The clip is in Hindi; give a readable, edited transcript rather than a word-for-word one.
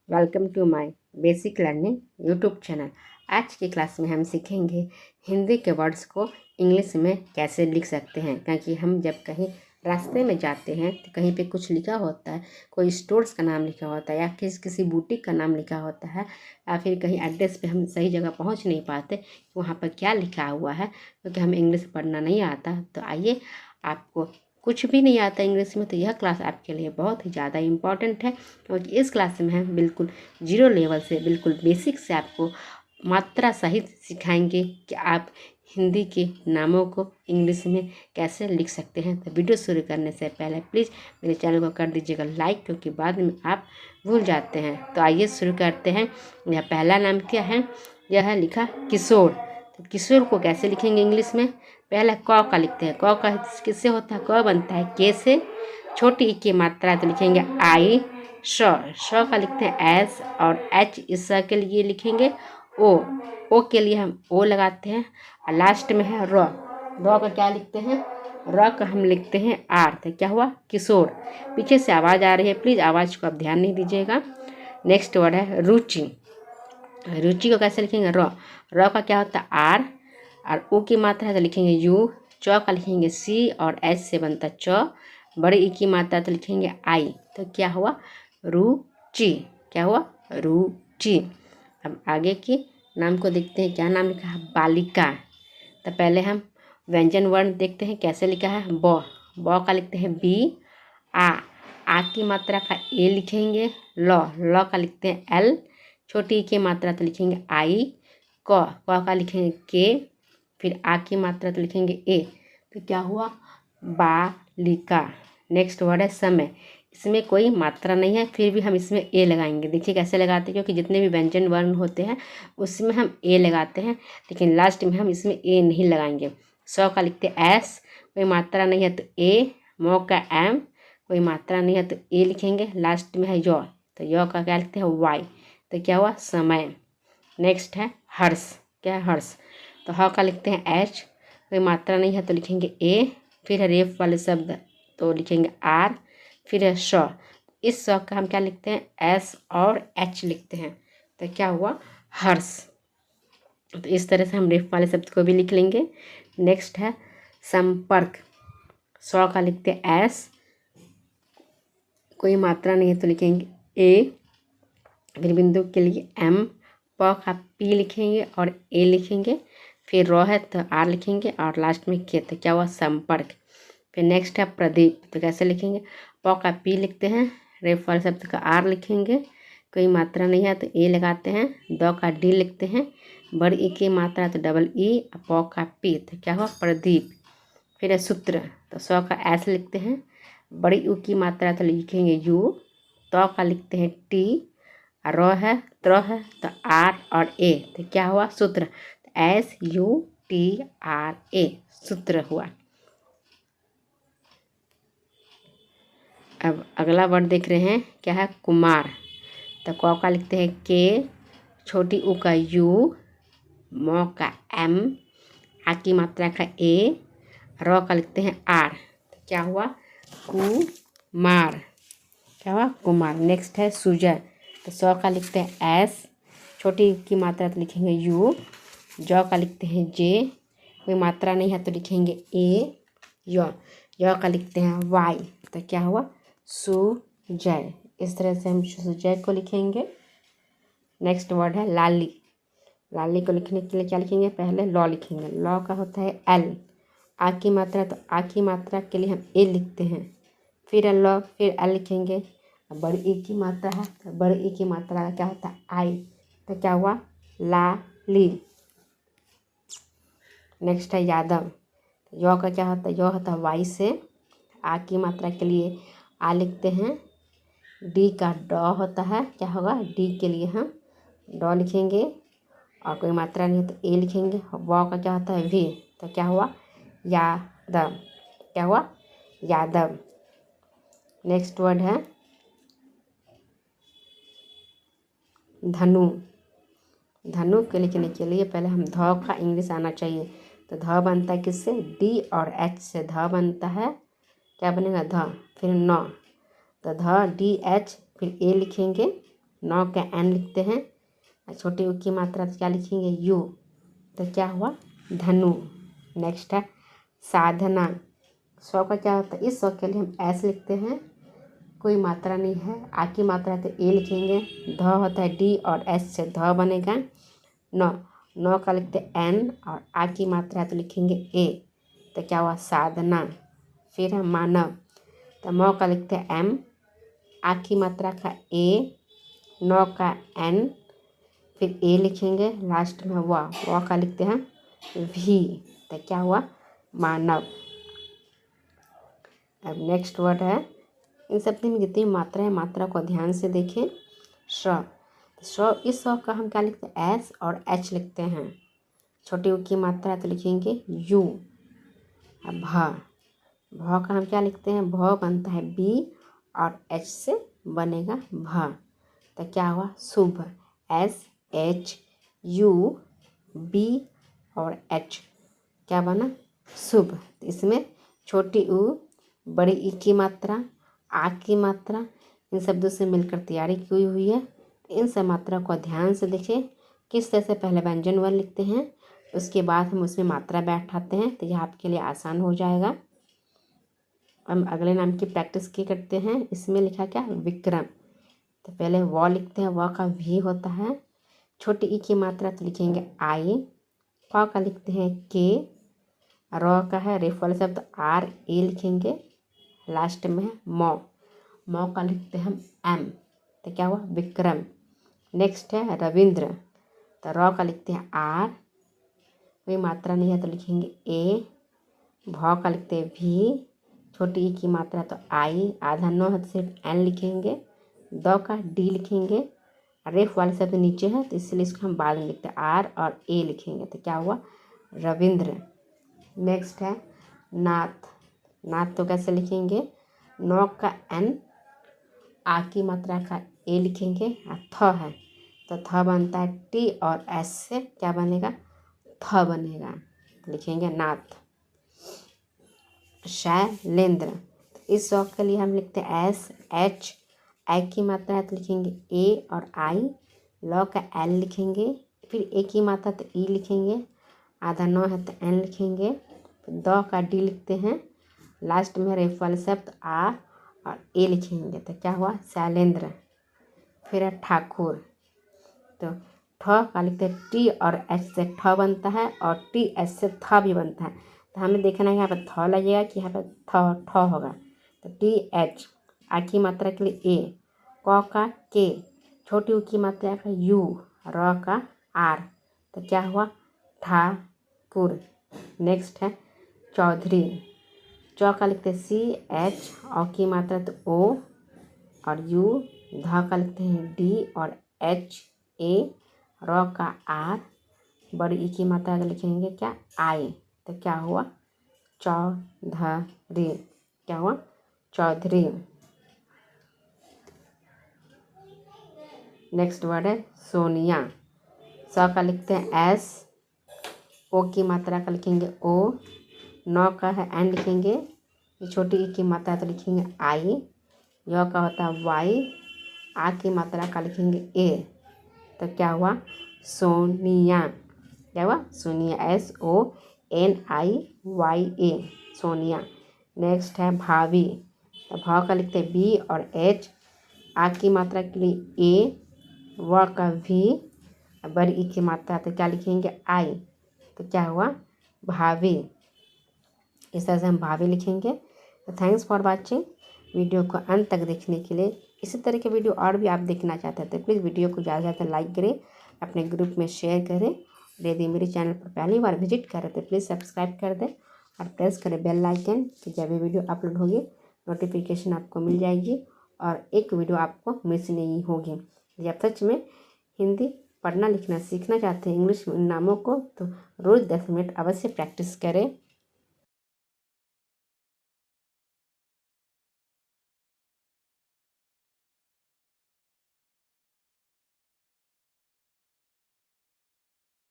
Welcome to my basic learning YouTube channel. आज की क्लास में हम सीखेंगे हिंदी के वर्ड्स को इंग्लिश में कैसे लिख सकते हैं। क्योंकि हम जब कहीं रास्ते में जाते हैं तो कहीं पे कुछ लिखा होता है, कोई स्टोर्स का नाम लिखा होता है या किसी बुटीक का नाम लिखा होता है, या फिर कहीं एड्रेस पे हम सही जगह पहुंच नहीं पाते वहाँ पर क्या लिखा हुआ है, क्योंकि हमें इंग्लिश पढ़ना नहीं आता। तो आइए, आपको कुछ भी नहीं आता इंग्लिश में तो यह क्लास आपके लिए बहुत ही ज़्यादा इम्पॉर्टेंट है, क्योंकि इस क्लास में हम बिल्कुल जीरो लेवल से, बिल्कुल बेसिक से आपको मात्रा सहित सिखाएंगे कि आप हिंदी के नामों को इंग्लिश में कैसे लिख सकते हैं। तो वीडियो शुरू करने से पहले प्लीज़ मेरे चैनल को कर दीजिएगा लाइक, क्योंकि बाद में आप भूल जाते हैं। तो आइए शुरू करते हैं। यह पहला नाम क्या है? यह है लिखा किशोर। तो किशोर को कैसे लिखेंगे इंग्लिश में? पहले क का लिखते हैं। क का किससे होता है? क बनता है के से, छोटी ई की मात्रा तो लिखेंगे आई। श का लिखते हैं एस, और एच इस के लिए लिखेंगे ओ के लिए हम ओ लगाते हैं। और लास्ट में है र का क्या लिखते हैं? र का हम लिखते हैं आर। तो क्या हुआ? किशोर। पीछे से आवाज़ आ रही है, प्लीज़ आवाज़ को आप ध्यान नहीं दीजिएगा। नेक्स्ट वर्ड है रुचि। रुचि को कैसे लिखेंगे? र का क्या होता है? आर, और ऊ की मात्रा है तो लिखेंगे यू। च का लिखेंगे सी, और एच से बनता च। बड़ी ई की मात्रा तो लिखेंगे आई। तो क्या हुआ? रुचि। क्या हुआ? रुचि। अब आगे के नाम को देखते हैं। क्या नाम लिखा है? बालिका। तो पहले हम व्यंजन वर्ण देखते हैं कैसे लिखा है। ब का लिखते हैं बी। आ की मात्रा का ए लिखेंगे। ल का लिखते हैं एल, छोटी ई की मात्रा तो लिखेंगे आई। क का लिखेंगे के, फिर आ की मात्रा तो लिखेंगे ए। तो क्या हुआ? बालिका। नेक्स्ट वर्ड है समय। इसमें कोई मात्रा नहीं है, फिर भी हम इसमें ए लगाएंगे। देखिए कैसे लगाते हैं, क्योंकि जितने भी व्यंजन वर्ण होते हैं उसमें हम ए लगाते हैं, लेकिन लास्ट में हम इसमें ए नहीं लगाएंगे। का लिखते हैं एस, कोई मात्रा नहीं है तो ए। मो का एम, कोई मात्रा नहीं है तो ए लिखेंगे। लास्ट में है यौ, तो यौ का क्या लिखते हैं? वाई। तो क्या हुआ? समय। नेक्स्ट है हर्ष। क्या है? हर्ष। तो ह का लिखते हैं एच, कोई मात्रा नहीं है तो लिखेंगे ए। फिर है रेफ वाले शब्द तो लिखेंगे आर। फिर है श। इस श का हम क्या लिखते हैं? एस और एच लिखते हैं। तो क्या हुआ? हर्ष। तो इस तरह से हम रेफ वाले शब्द को भी लिख लेंगे। नेक्स्ट है संपर्क। स का लिखते हैं एस, कोई मात्रा नहीं है तो लिखेंगे ए। फिर बिंदु के लिए एम, प का पी लिखेंगे और ए लिखेंगे। फिर र है तो आर लिखेंगे, और लास्ट में के। तो क्या हुआ? संपर्क। फिर नेक्स्ट है प्रदीप। तो कैसे लिखेंगे? प का पी लिखते हैं, रेफ वाले शब्द का आर लिखेंगे, कोई मात्रा नहीं है तो ए लगाते हैं। द का डी लिखते हैं, बड़ी ई की मात्रा तो डबल ई, प का पी। तो क्या हुआ? प्रदीप। फिर है सूत्र। तो स का एस लिखते हैं, बड़ी यू की मात्रा तो लिखेंगे यू। त का लिखते हैं टी, र है त्र है तो आर और ए। तो क्या हुआ? सूत्र। तो SUTRA, सूत्र हुआ। अब अगला वर्ड देख रहे हैं। क्या है? कुमार। तो क का लिखते हैं के, छोटी ऊ का यू, म का एम, आ की मात्रा का ए, र का लिखते हैं आर। तो क्या हुआ? कुमार। क्या हुआ? कुमार। नेक्स्ट है सुजय। तो स का लिखते हैं एस, छोटी की मात्रा तो लिखेंगे यू। ज का लिखते हैं जे, कोई मात्रा नहीं है तो लिखेंगे ए। य का लिखते हैं वाई। तो क्या हुआ? सुजय। इस तरह से हम सुजय को लिखेंगे। नेक्स्ट वर्ड है लाली। लाली को लिखने के लिए क्या लिखेंगे? पहले लॉ लिखेंगे। लॉ का होता है एल, आ की मात्रा तो आ की मात्रा के लिए हम ए लिखते हैं। फिर ल, फिर एल लिखेंगे। बड़ी ई की मात्रा है तो बड़ी ई की मात्रा का क्या होता है? आई। तो क्या हुआ? लाली। नेक्स्ट है यादव। यौ का क्या होता है? यौ होता है वाई से, आ की मात्रा के लिए आ लिखते हैं। डी का ड होता है, क्या होगा? डी के लिए हम ड लिखेंगे, और कोई मात्रा नहीं है तो ए लिखेंगे। व का क्या होता है? वी। तो क्या हुआ? यादव। क्या हुआ? यादव। नेक्स्ट वर्ड है धनु। धनु के लिखने के लिए पहले हम ध का इंग्लिश आना चाहिए। तो ध बनता है किससे? डी और एच से ध बनता है। क्या बनेगा? ध। फिर न, तो ध डी एच, फिर ए लिखेंगे। नौ का एन लिखते हैं, छोटी ऊ की मात्रा तो क्या लिखेंगे यू, तो क्या हुआ धनु। नेक्स्ट है साधना, सौ का क्या होता है, इस सौ के लिए हम एस लिखते हैं, कोई मात्रा नहीं है, आ की मात्रा है तो ए लिखेंगे, ध होता है डी और एस से ध बनेगा। नौ, नौ का लिखते हैं एन और आ की मात्रा है तो लिखेंगे ए, तो क्या हुआ साधना। फिर है मानव, तो मौ का लिखते हैं एम, आ की मात्रा का ए, नौ का एन, फिर ए लिखेंगे, लास्ट में व का लिखते हैं भी, तो क्या हुआ मानव। अब नेक्स्ट वर्ड है, इन सब में जितनी मात्रा है मात्रा को ध्यान से देखें। श, इस श का हम क्या लिखते हैं एस और एच लिखते हैं, छोटी ऊ की मात्रा है तो लिखेंगे यू। अब भ का हम क्या लिखते हैं, भ बनता है बी और एच से बनेगा भ, तो क्या हुआ शुभ, एस एच यू बी और एच, क्या बना शुभ। इसमें छोटी ऊ, बड़ी ई की मात्रा, आ की मात्रा, इन शब्दों से मिलकर तैयारी की हुई है। इन सब मात्रा को ध्यान से देखें, किस तरह से पहले व्यंजन वर्ण लिखते हैं, उसके बाद हम उसमें मात्रा बैठाते हैं, तो यह आपके लिए आसान हो जाएगा। हम अगले नाम की प्रैक्टिस की करते हैं। इसमें लिखा क्या विक्रम, तो पहले व लिखते हैं, व का भी होता है, छोटी ई की मात्रा तो लिखेंगे आई, क का लिखते हैं के, र का है रेफ वाले शब्द आर ए लिखेंगे, लास्ट में है मौ का लिखते हैं हम एम, तो क्या हुआ विक्रम। नेक्स्ट है रविंद्र, तो र का लिखते हैं आर, कोई मात्रा नहीं है तो लिखेंगे ए, भ का लिखते हैं भी, छोटी ई की मात्रा तो आई, आधा नो है तो सिर्फ एन लिखेंगे, द का डी लिखेंगे, रेफ वाले शब्द नीचे है तो इसलिए इसको हम बाद में लिखते हैं आर और ए लिखेंगे, तो क्या हुआ रविंद्र। नेक्स्ट है नाथ, नाथ तो कैसे लिखेंगे, नौ का एन, आ की मात्रा का ए लिखेंगे, थ है तो थ बनता है टी और एस से क्या बनेगा थ बनेगा, लिखेंगे नाथ। शैलेंद्र, इस शौक के लिए हम लिखते हैं एस एच, आई की मात्रा है तो लिखेंगे ए और आई, लॉ का एल लिखेंगे, फिर ए की मात्रा तो ई लिखेंगे, आधा नौ है तो एन लिखेंगे, द का डी लिखते हैं, लास्ट में रेफ वाले शब्द आ और ए लिखेंगे, तो क्या हुआ शैलेंद्र। फिर है ठाकुर, तो ठ का लिखते हैं टी और एच से ठ बनता है और टी एच से थ भी बनता है, तो हमें देखना है यहाँ पर थ लगेगा कि यहाँ पर ठ होगा, तो टी एच, आ की मात्रा के लिए ए, क का के, छोटी ऊ की मात्रा का यू, र का आर, तो क्या हुआ ठाकुर। नेक्स्ट है चौधरी, चौ का लिखते हैं सी एच, औ की मात्रा तो ओ और यू, ध का लिखते हैं डी और एच ए, र का आर, बड़ी ई की मात्रा का लिखेंगे क्या आई, तो क्या हुआ चौधरी, क्या हुआ चौधरी। नेक्स्ट वर्ड है सोनिया, स का लिखते हैं एस, ओ की मात्रा का लिखेंगे ओ, नौ का है एन लिखेंगे, छोटी ई की मात्रा तो लिखेंगे आई, य का होता है वाई, आ की मात्रा का लिखेंगे ए, तो क्या हुआ सोनिया, क्या हुआ सोनिया, SONIYA सोनिया। नेक्स्ट है भावी, तो भाव का लिखते हैं बी और एच, आ की मात्रा के लिए ए, व का भी, बड़ी ई की मात्रा तो क्या लिखेंगे आई, तो क्या हुआ भावी। इस तरह से हम भावी लिखेंगे। तो थैंक्स फॉर वाचिंग, वीडियो को अंत तक देखने के लिए। इसी तरह के वीडियो और भी आप देखना चाहते हैं तो प्लीज़ वीडियो को ज़्यादा से ज़्यादा लाइक करें, अपने ग्रुप में शेयर करें, और यदि मेरे चैनल पर पहली बार विजिट करें तो प्लीज़ सब्सक्राइब कर दें और प्रेस करें बेल आइकन, कि जब भी वीडियो अपलोड होगी नोटिफिकेशन आपको मिल जाएगी और एक वीडियो आपको मिस नहीं होगी। यदि आप सच में हिंदी पढ़ना लिखना सीखना चाहते हैं इंग्लिश नामों को, तो रोज़ 10 मिनट अवश्य प्रैक्टिस करें।